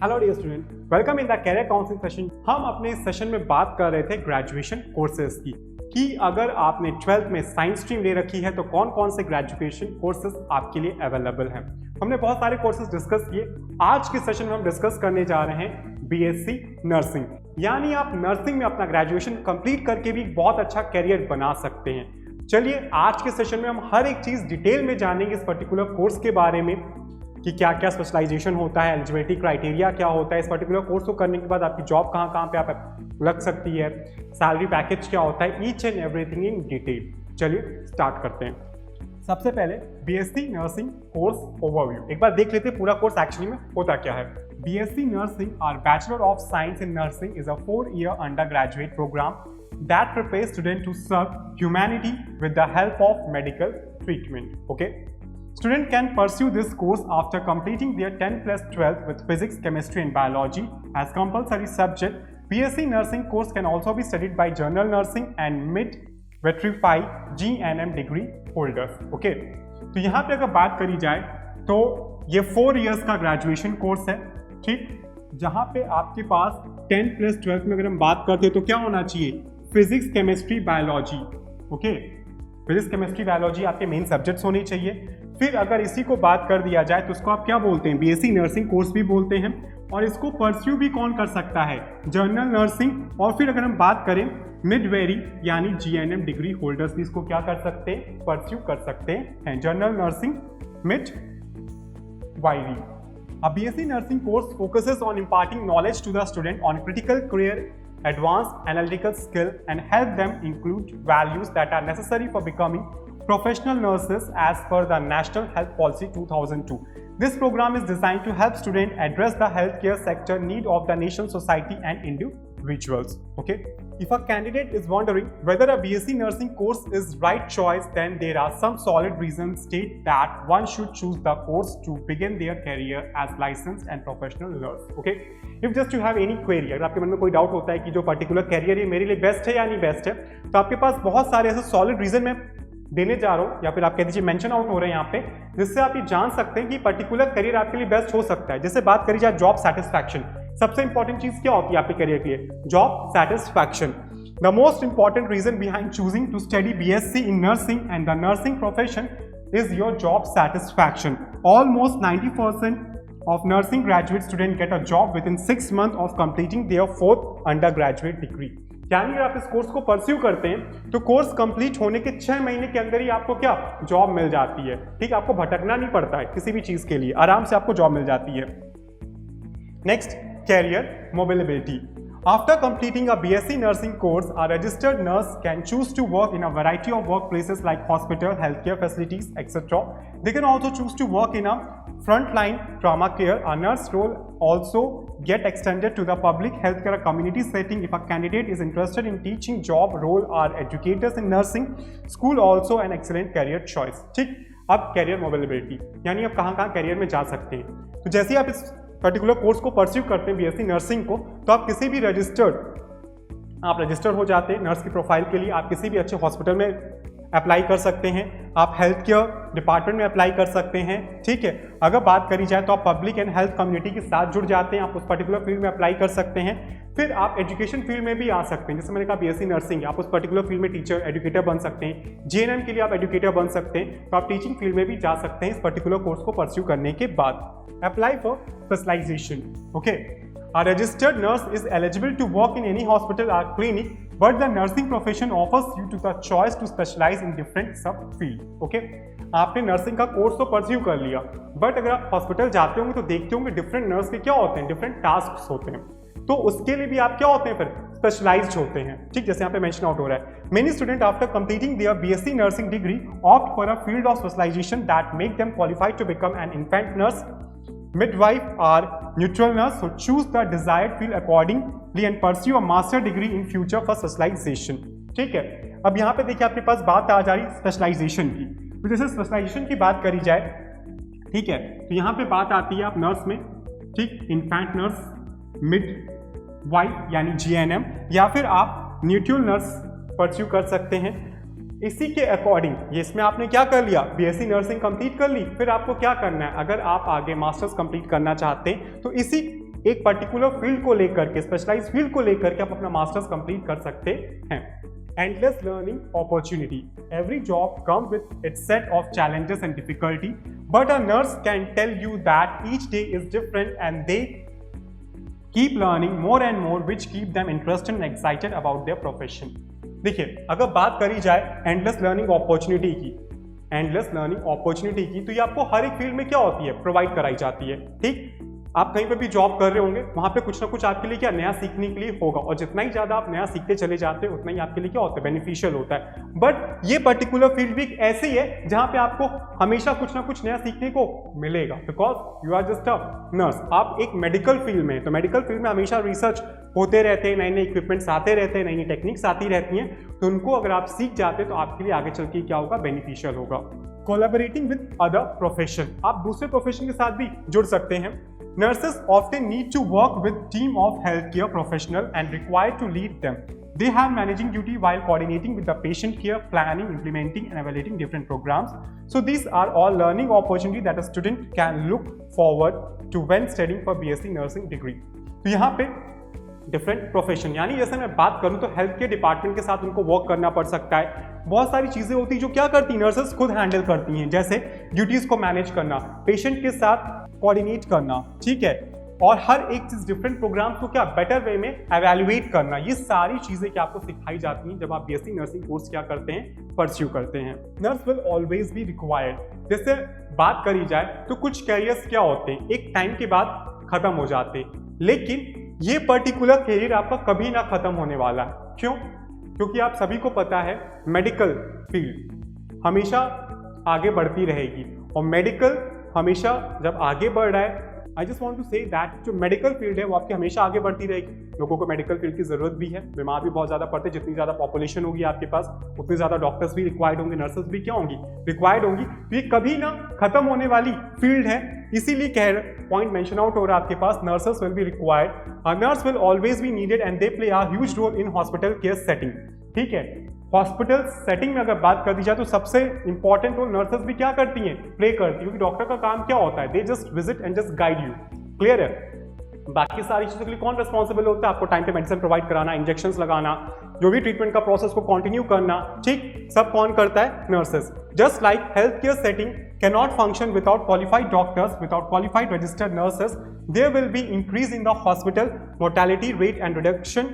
Hello dear student, welcome in the career counselling session. हम अपने इस सेशन में बात कर रहे थे ग्रेजुएशन कोर्सेज की कि अगर आपने 12th में साइंस स्ट्रीम ले रखी है तो कौन कौन से ग्रेजुएशन कोर्सेज आपके लिए अवेलेबल हैं। हमने बहुत सारे कोर्सेज डिस्कस किए। आज के सेशन में हम डिस्कस करने जा रहे हैं बीएससी नर्सिंग, यानी आप नर्सिंग में अपना ग्रेजुएशन कंप्लीट करके भी बहुत अच्छा करियर बना सकते हैं। चलिए आज के सेशन में हम हर एक चीज डिटेल में जानेंगे इस पर्टिकुलर कोर्स के बारे में कि क्या क्या स्पेशलाइजेशन होता है, एलिजिबिलिटी क्राइटेरिया क्या होता है, इस पर्टिकुलर कोर्स को करने के बाद आपकी जॉब कहाँ कहाँ पे आप लग सकती है, सैलरी पैकेज क्या होता है, each and everything in detail. चलिए स्टार्ट करते हैं। सबसे पहले बीएससी नर्सिंग कोर्स ओवरव्यू एक बार देख लेते हैं पूरा कोर्स एक्चुअली में होता क्या है। बीएससी नर्सिंग और bachelor of science in nursing is a 4-year undergraduate program that prepares students to serve humanity with the help of medical treatment. Okay. Students can pursue this course after completing their 10+12 with physics, chemistry and biology as compulsory subject. BSc nursing course can also be studied by general nursing and mid-veterinary GNM degree holders. Okay. तो यहाँ पे अगर बात करी जाए तो ये 4 years का ग्रेजुएशन कोर्स है, ठीक, जहाँ पे आपके पास 10+12 में अगर हम बात करते हैं तो क्या होना चाहिए, physics, chemistry, biology. Okay, physics, chemistry, biology आपके मेन सब्जेक्ट्स होने चाहिए। फिर अगर इसी को बात कर दिया जाए तो इसको आप क्या बोलते हैं, बीएससी नर्सिंग कोर्स भी बोलते हैं। और इसको परस्यू भी कौन कर सकता है, जनरल नर्सिंग। और फिर अगर हम बात करें मिडवेरी यानी जीएनएम डिग्री होल्डर्स भी इसको क्या कर सकते हैं, परस्यू कर सकते हैं, जनरल नर्सिंग मिड वायरी। A BSc nursing course focuses on imparting knowledge to the student on critical career, advanced analytical skill and help them include values that are necessary for becoming professional nurses as per the National Health Policy 2002. This program is designed to help students address the healthcare sector need of the nation, society and individuals. Okay. If a candidate is wondering whether a BSc nursing course is right choice, then there are some solid reasons state that one should choose the course to begin their career as licensed and professional nurse. Okay. If just you have any query, अगर आपके मन में कोई doubt होता है कि जो particular career है मेरे लिए बेस्ट है या नहीं बेस्ट है, तो आपके पास बहुत सारे ऐसे सॉलिड रीजन मैं देने जा रहा हूँ या फिर आप कह दीजिए मेंशन आउट हो रहे हैं यहाँ पे, जिससे आप ये जान सकते हैं कि पर्टिकुलर करियर आपके लिए बेस्ट हो सकता है। जैसे बात करी जाए जॉब सेटिस्फैक्शन, सबसे इंपॉर्टेंट चीज क्या होती है आपके करियर के लिए, job satisfaction. The most important reason behind choosing to study BSc in nursing and the nursing profession is your job satisfaction. Almost 90% of nursing graduate students get a job within 6 months of completing their 4th undergraduate degree. यानी अगर आप इस course को pursue करते हैं तो course complete होने के 6 महीने के अंदर ही आपको क्या जॉब मिल जाती है, ठीक, आपको भटकना नहीं पड़ता है किसी भी चीज के लिए, आराम से आपको जॉब मिल जाती है। Next, career mobility. After completing a BSc nursing course, a registered nurse can choose to work in a variety of workplaces like hospital, healthcare facilities, etc. They can also choose to work in a frontline trauma care. A nurse role also get extended to the public healthcare community setting if a candidate is interested in teaching job role or educators in nursing school also an excellent career choice. ठीक, अब career mobility यानी आप कहाँ career में जा सकते हैं। तो जैसे ही आप इस पर्टिकुलर कोर्स को परस्यू करते हैं बीएससी नर्सिंग को, तो आप किसी भी आप रजिस्टर्ड हो जाते हैं नर्स की प्रोफाइल के लिए, आप किसी भी अच्छे हॉस्पिटल में अप्लाई कर सकते हैं, आप हेल्थ केयर डिपार्टमेंट में अप्लाई कर सकते हैं, ठीक है। अगर बात करी जाए तो आप पब्लिक एंड हेल्थ कम्युनिटी के साथ जुड़ जाते हैं, आप उस पर्टिकुलर फील्ड में अप्लाई कर सकते हैं। फिर आप एजुकेशन फील्ड में भी आ सकते हैं, जैसे मैंने कहा बीएससी नर्सिंग, आप उस पर्टिकुलर फील्ड में टीचर एजुकेटर बन सकते हैं, जीएनएम के लिए आप एजुकेटर बन सकते हैं, तो आप टीचिंग फील्ड में भी जा सकते हैं इस पर्टिकुलर कोर्स को परस्यू करने के बाद। Apply for specialisation. Okay, a registered nurse is eligible to work in any hospital or clinic, but the nursing profession offers you to the choice to specialize in different subfield. Okay, आपने nursing का course तो pursue कर लिया, but अगर आप hospital जाते होंगे तो देखते होंगे डिफरेंट नर्स के क्या होते हैं, डिफरेंट टास्क होते हैं, तो उसके लिए भी आप क्या होते हैं, फिर स्पेशलाइज्ड होते हैं, ठीक, जैसे यहाँ पे मेंशन आउट हो रहा है। Many student after completing their BSc nursing degree opt for a field of specialisation that make them qualified to become an infant nurse, midwife or neutral nurse. So choose the desired field accordingly and pursue a master degree in future for specialization. ठीक है, अब यहाँ पे देखिए आपके पास बात आ जा रही स्पेशलाइजेशन की। तो जैसे स्पेशलाइजेशन की बात करी जाए, ठीक है, तो यहाँ पे बात आती है आप नर्स में, ठीक, इन्फेंट नर्स, मिडवाइफ यानी जीएनएम, या फिर आप न्यूट्रल नर्स परस्यू कर सकते हैं। इसी के अकॉर्डिंग ये इसमें आपने क्या कर लिया, बीएससी नर्सिंग कंप्लीट कर ली, फिर आपको क्या करना है, अगर आप आगे मास्टर्स कंप्लीट करना चाहते हैं तो इसी एक पर्टिकुलर फील्ड को लेकर के, स्पेशलाइज फील्ड को लेकर के आप अपना मास्टर्स कंप्लीट कर सकते हैं। Endless learning opportunity. Every job comes with its set of challenges and difficulty, but a nurse can tell you that each day is different and they keep learning more and more, which keep them interested and excited about their profession. देखिए, अगर बात करी जाए endless learning opportunity की, तो ये आपको हर एक फील्ड में क्या होती है, प्रोवाइड कराई जाती है। ठीक, आप कहीं पे भी जॉब कर रहे होंगे, वहां पे कुछ ना कुछ आपके लिए क्या नया सीखने के लिए होगा, और जितना ही ज्यादा आप नया सीखते चले जाते हैं उतना ही आपके लिए क्या होता है, बेनिफिशियल होता है। बट ये पर्टिकुलर फील्ड भी ऐसी है जहां पे आपको हमेशा कुछ ना कुछ नया सीखने को मिलेगा, because you are just a nurse. आप एक मेडिकल फील्ड में, तो मेडिकल फील्ड में हमेशा रिसर्च होते रहते हैं, नए नए इक्विपमेंट्स आते रहते हैं, नई नई टेक्निक्स आती रहती हैं, तो उनको अगर आप सीख जाते हैं तो आपके लिए आगे चल के क्या होगा, बेनिफिशियल होगा। कोलैबोरेटिंग विद अदर प्रोफेशन, आप दूसरे प्रोफेशन के साथ भी जुड़ सकते हैं। Nurses often need to work with team of healthcare professional and required to lead them. They have managing duty while coordinating with the patient care, planning, implementing and evaluating different programs. So these are all learning opportunity that a student can look forward to when studying for BSc Nursing degree. तो यहाँ पे different profession, यानी जैसे मैं बात करूँ तो health care department के साथ उनको वर्क करना पड़ सकता है। बहुत सारी चीजें होती है जो क्या करती हैं, नर्सेस खुद हैंडल करती हैं, जैसे ड्यूटीज को मैनेज करना, पेशेंट के साथ कोऑर्डिनेट करना, ठीक है, और हर एक चीज डिफरेंट प्रोग्राम्स को क्या बेटर वे में एवेल्युएट करना, ये सारी चीजें क्या आपको सिखाई जाती हैं जब आप बीएससी नर्सिंग कोर्स क्या करते हैं, परस्यू करते हैं। Nurse will always be required. जैसे बात करी जाए तो कुछ कैरियर्स क्या होते हैं, एक टाइम के बाद खत्म हो जाते हैं, लेकिन ये पर्टिकुलर कैरियर आपका कभी ना खत्म होने वाला है। क्यों? क्योंकि आप सभी को पता है मेडिकल फील्ड हमेशा आगे बढ़ती रहेगी, और मेडिकल हमेशा जब आगे बढ़ रहा है, I just want to say that जो मेडिकल फील्ड है वो आपकी हमेशा आगे बढ़ती रहेगी। लोगों को मेडिकल फील्ड की जरूरत भी है, बीमार भी बहुत ज्यादा पड़ते हैं, जितनी ज्यादा पॉपुलेशन होगी आपके पास उतने ज्यादा डॉक्टर्स भी रिक्वायर्ड होंगे, नर्सेस भी क्या होंगी, रिक्वायर्ड होंगी। तो ये कभी ना खत्म होने वाली फील्ड है, इसीलिए पॉइंट मेंशन आउट हो रहा है आपके पास, nurses will be required, a nurse will always be needed and they play a huge role in hospital care setting. ठीक है, हॉस्पिटल सेटिंग में अगर बात कर दी जाए तो सबसे इंपॉर्टेंट रोल नर्सेस भी क्या करती हैं, प्ले करती है, क्योंकि डॉक्टर का काम क्या होता है, they just visit and just guide you. Clear है? बाकी सारी चीजों के लिए कौन रिस्पॉन्सिबल होता है, आपको टाइम पे मेडिसिन प्रोवाइड कराना, इंजेक्शंस लगाना, जो भी ट्रीटमेंट का प्रोसेस को कंटिन्यू करना, ठीक, सब कौन करता है, nurses. Just like health care setting cannot function without qualified doctors, without qualified registered nurses, there will be increase in the hospital mortality rate and reduction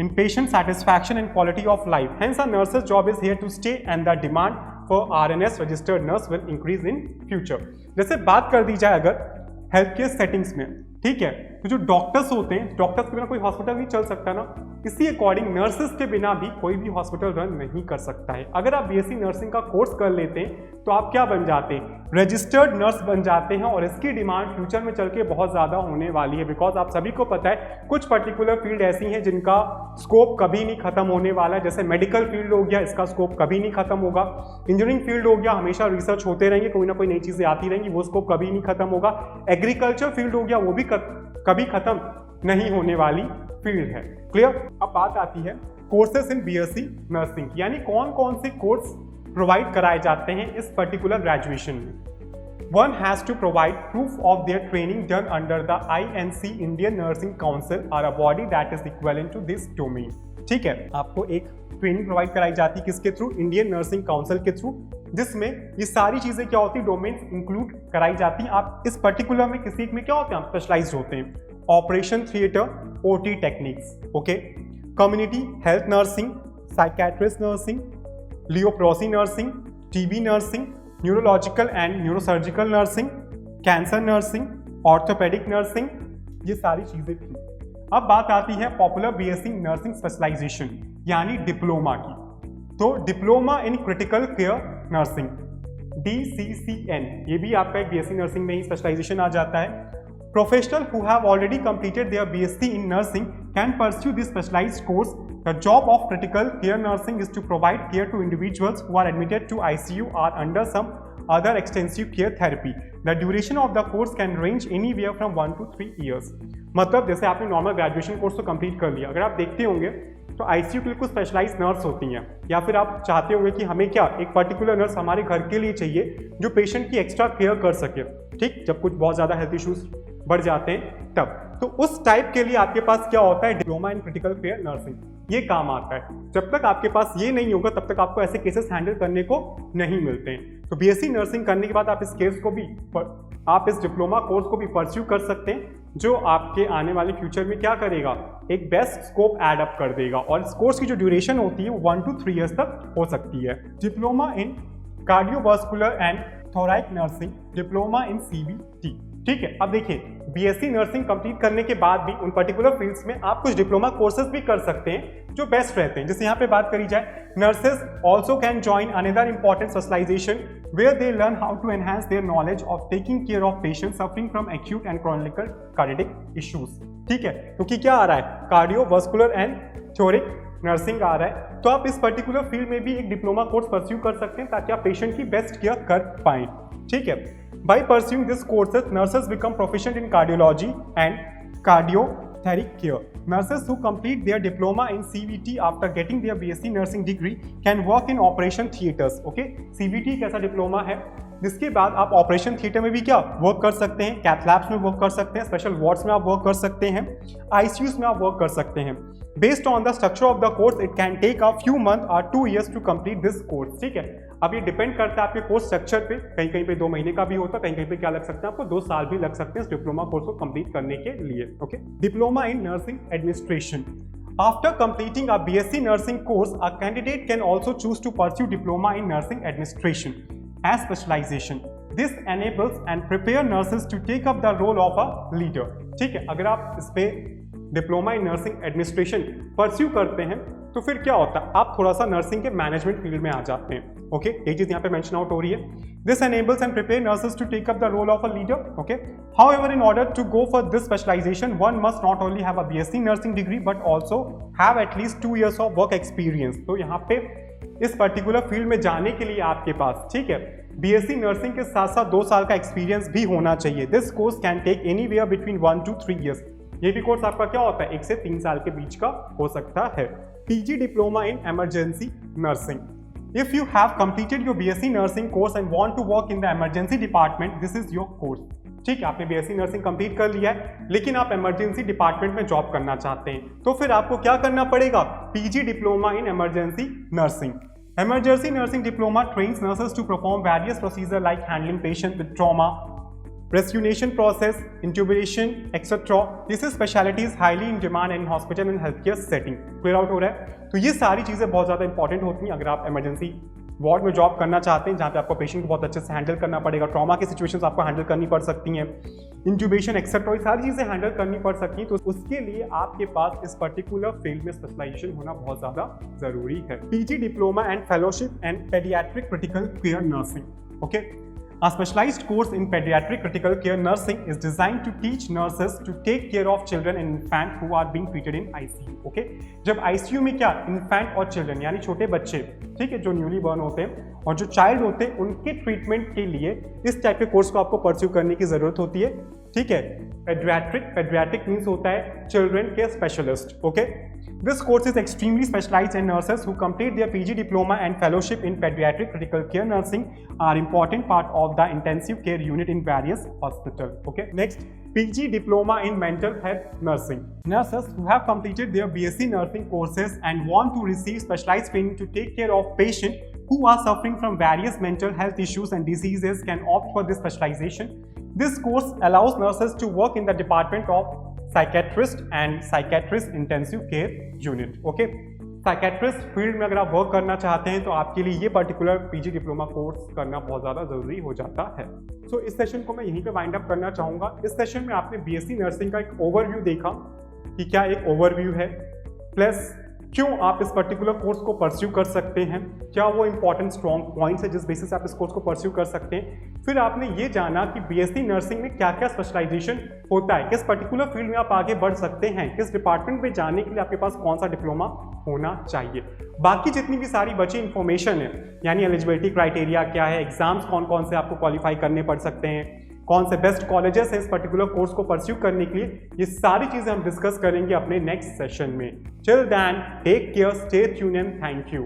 in patient satisfaction and quality of life. Hence, a nurse's job is here to stay and the demand for RNS registered nurse will increase in future. जैसे बात कर दी जाए अगर health care settings में, ठीक है, तो जो डॉक्टर्स होते हैं, डॉक्टर्स के बिना कोई हॉस्पिटल नहीं चल सकता ना, इसी अकॉर्डिंग नर्सेस के बिना भी कोई भी हॉस्पिटल रन नहीं कर सकता है। अगर आप बीएससी नर्सिंग का कोर्स कर लेते हैं तो आप क्या बन जाते हैं, रजिस्टर्ड नर्स बन जाते हैं, और इसकी डिमांड फ्यूचर में चल के बहुत ज़्यादा होने वाली है, बिकॉज आप सभी को पता है कुछ पर्टिकुलर फील्ड ऐसी हैं जिनका स्कोप कभी नहीं खत्म होने वाला है। जैसे मेडिकल फील्ड हो गया, इसका स्कोप कभी नहीं खत्म होगा। इंजीनियरिंग फील्ड हो गया, हमेशा रिसर्च होते रहेंगे, कोई ना कोई नई चीज़ें आती रहेंगी, वो स्कोप कभी नहीं खत्म होगा। एग्रीकल्चर फील्ड हो गया, वो भी कभी खत्म नहीं होने वाली फील्ड है। क्लियर? अब बात आती है कोर्सेस इन बीएससी नर्सिंग, यानी कौन कौन से कोर्स प्रोवाइड कराए जाते हैं इस पर्टिकुलर ग्रेजुएशन में। One has to provide proof of their training done under the INC Indian Nursing Council or a body that is equivalent to this domain. ठीक है, आपको एक ट्रेनिंग प्रोवाइड कराई जाती है किसके थ्रू, इंडियन नर्सिंग काउंसिल के थ्रू, जिसमें ये सारी चीजें क्या होती है, डोमेन्स इंक्लूड कराई जाती हैं। आप इस पर्टिकुलर में किसी में क्या होते हैं, आप स्पेशलाइज्ड होते हैं। Operation theatre, OT techniques, okay, community health nursing, psychiatrist nursing, leprosy nursing, TB nursing, neurological and neurosurgical nursing, cancer nursing, orthopaedic nursing, ये सारी चीजें थी। अब बात आती है पॉपुलर बीएससी नर्सिंग स्पेशलाइजेशन यानी डिप्लोमा की। तो diploma in critical care nursing, DCCN, ये भी आपका एक बीएससी नर्सिंग में ही स्पेशलाइजेशन आ जाता है। Professionals who have already completed their BSc in nursing can pursue this specialized course. The job of critical care nursing is to provide care to individuals who are admitted to ICU or under some other extensive care therapy. The duration of the course can range anywhere from 1 to 3 years. मतलब जैसे आपने normal graduation course तो complete कर लिया, अगर आप देखते होंगे तो आईसीयू के लिए कुछ स्पेशलाइज्ड नर्स होती हैं, या फिर आप चाहते होंगे कि हमें क्या एक पर्टिकुलर नर्स हमारे घर के लिए चाहिए जो पेशेंट की एक्स्ट्रा केयर कर सके, ठीक, जब कुछ बहुत ज़्यादा हेल्थ इश्यूज बढ़ जाते हैं तब। तो उस टाइप के लिए आपके पास क्या होता है, diploma in critical care nursing, ये काम आता है। जब तक आपके पास ये नहीं होगा तब तक आपको ऐसे केसेस हैंडल करने को नहीं मिलते हैं। तो बीएससी नर्सिंग करने के बाद आप इस केस को भी, आप इस डिप्लोमा कोर्स को भी परस्यू कर सकते हैं, जो आपके आने वाले फ्यूचर में क्या करेगा, एक बेस्ट स्कोप एड अप कर देगा। और इस कोर्स की जो ड्यूरेशन होती है वो 1 to 3 ईयर्स तक हो सकती है। Diploma in cardiovascular and thoracic nursing, diploma in CBT. ठीक है, अब देखिए बीएससी नर्सिंग कंप्लीट करने के बाद भी उन पर्टिकुलर फील्ड्स में आप कुछ डिप्लोमा कोर्सेज भी कर सकते हैं जो बेस्ट रहते हैं। जैसे यहाँ पे बात करी जाए, nurses also can join another important specialisation where they learn how to enhance their knowledge of taking care of patients suffering from acute and chronic cardiac issues। ठीक है, क्योंकि क्या आ रहा है, कार्डियोवास्कुलर एंड थोरैक नर्सिंग आ रहा है, तो आप इस पर्टिकुलर फील्ड में भी एक डिप्लोमा कोर्स परस्यू कर सकते हैं ताकि आप पेशेंट की बेस्ट केयर कर पाएं। ठीक है, by pursuing this courses nurses become proficient in cardiology and cardiothoracic care. Nurses who complete their diploma in CVT after getting their BSc nursing degree can work in operation theaters. Okay, CVT एक ऐसा diploma है जिसके बाद आप operation theatre में भी क्या work कर सकते हैं, कैथ लैब्स में वर्क कर सकते हैं, स्पेशल वार्ड्स में आप वर्क कर सकते हैं, आईसीयूज में आप वर्क कर सकते हैं। Based on the structure of the course it can take a few month और 2 years to complete this course. ठीक है, अब ये डिपेंड करता है आपके कोर्स स्ट्रक्चर पे, कहीं कहीं पे 2 महीने का भी होता है, कहीं कहीं पे क्या लग सकता है, आपको 2 साल भी लग सकते हैं इस डिप्लोमा कोर्स को कंप्लीट करने के लिए। Okay, diploma in nursing administration. After completing a BSc nursing course, a candidate can also choose to pursue diploma in nursing administration as specialization. This enables and prepare nurses to take up the role of a leader. ठीक है, अगर आप इस पे diploma in nursing administration pursue करते हैं तो फिर क्या होता है, आप थोड़ा सा नर्सिंग के मैनेजमेंट फील्ड में आ जाते हैं। ओके, एक चीज यहाँ पे मेंशन आउट हो रही है, this enables and prepare nurses to take up the role of a leader. Okay, however, in order to go for this specialization, one must not only have a BSc nursing degree but also have at least 2 years of work experience. तो यहाँ पे इस particular field में जाने के लिए आपके पास, ठीक है, बीएससी नर्सिंग के साथ साथ 2 साल का एक्सपीरियंस भी होना चाहिए। This course can take anywhere between 1 to 3 years। ये भी कोर्स आपका क्या होता है, 1 से 3 साल के बीच का हो सकता है। PG diploma in emergency nursing. If you have completed your BSc nursing course and want to work in the emergency department, this is your course। ठीक है, आपने BSc नर्सिंग कंप्लीट कर लिया है लेकिन आप इमरजेंसी डिपार्टमेंट में जॉब करना चाहते हैं, तो फिर आपको क्या करना पड़ेगा, PG diploma in emergency nursing. Emergency nursing diploma trains nurses to perform various procedures like handling patients with trauma, resuscitation process, intubation, etc. This specialty is highly in demand in hospital and healthcare setting। Clear out हो रहा है? तो ये सारी चीज़ें बहुत ज़्यादा important होती हैं अगर आप इमरजेंसी वार्ड में जॉब करना चाहते हैं, जहाँ पे आपको पेशेंट को बहुत अच्छे से हैंडल करना पड़ेगा, ट्रॉमा की सिचुएशंस आपको हैंडल करनी पड़ सकती हैं, इंट्यूबेशन एक्सेट्रा, ये सारी चीज़ें हैंडल करनी पड़ सकती हैं। तो उसके लिए आपके पास इस पर्टिकुलर फील्ड में स्पेशलाइजेशन होना बहुत ज़्यादा ज़रूरी है। PG diploma and fellowship and paediatric critical care nursing. Okay, A specialized course in pediatric critical care nursing is designed to teach nurses to take care of children and infants who are being treated in ICU. Okay? जब ICU में क्या, infant और children यानी छोटे बच्चे, ठीक है, जो न्यूली बर्न होते हैं और जो चाइल्ड होते हैं, उनके ट्रीटमेंट के लिए इस टाइप के कोर्स को आपको परस्यू करने की जरूरत होती है। ठीक है, पेडियाट्रिक मीन्स होता है children care specialist. Okay, This course is extremely specialized and nurses who complete their PG diploma and fellowship in pediatric critical care nursing are important part of the intensive care unit in various hospitals. Okay, next, PG diploma in mental health nursing. Nurses who have completed their BSc nursing courses and want to receive specialized training to take care of patients who are suffering from various mental health issues and diseases can opt for this specialization. This course allows nurses to work in the department of psychiatrist and psychiatrist intensive care unit. Okay, psychiatrist field में अगर आप work करना चाहते हैं तो आपके लिए ये पर्टिकुलर पीजी डिप्लोमा कोर्स करना बहुत ज़्यादा ज़रूरी हो जाता है। सो इस सेशन को मैं यहीं पे वाइंड अप करना चाहूँगा। इस सेशन में आपने बीएससी नर्सिंग का एक ओवरव्यू देखा कि क्या एक ओवरव्यू है, प्लस क्यों आप इस पर्टिकुलर कोर्स को परस्यू कर सकते हैं, क्या वो इंपॉर्टेंट स्ट्रॉन्ग पॉइंट्स है जिस बेसिस से आप इस कोर्स को परस्यू कर सकते हैं। फिर आपने ये जाना कि बीएससी नर्सिंग में क्या क्या स्पेशलाइजेशन होता है, किस पर्टिकुलर फील्ड में आप आगे बढ़ सकते हैं, किस डिपार्टमेंट में जाने के लिए आपके पास कौन सा डिप्लोमा होना चाहिए। बाकी जितनी भी सारी बची इंफॉर्मेशन है, यानी एलिजिबिलिटी क्राइटेरिया क्या है, एग्जाम्स कौन कौन से आपको क्वालिफाई करने पड़ सकते हैं, कौन से बेस्ट कॉलेजेस हैं इस पर्टिकुलर कोर्स को परस्यू करने के लिए, ये सारी चीजें हम डिस्कस करेंगे अपने नेक्स्ट सेशन में। Till then take care, stay tuned and thank you.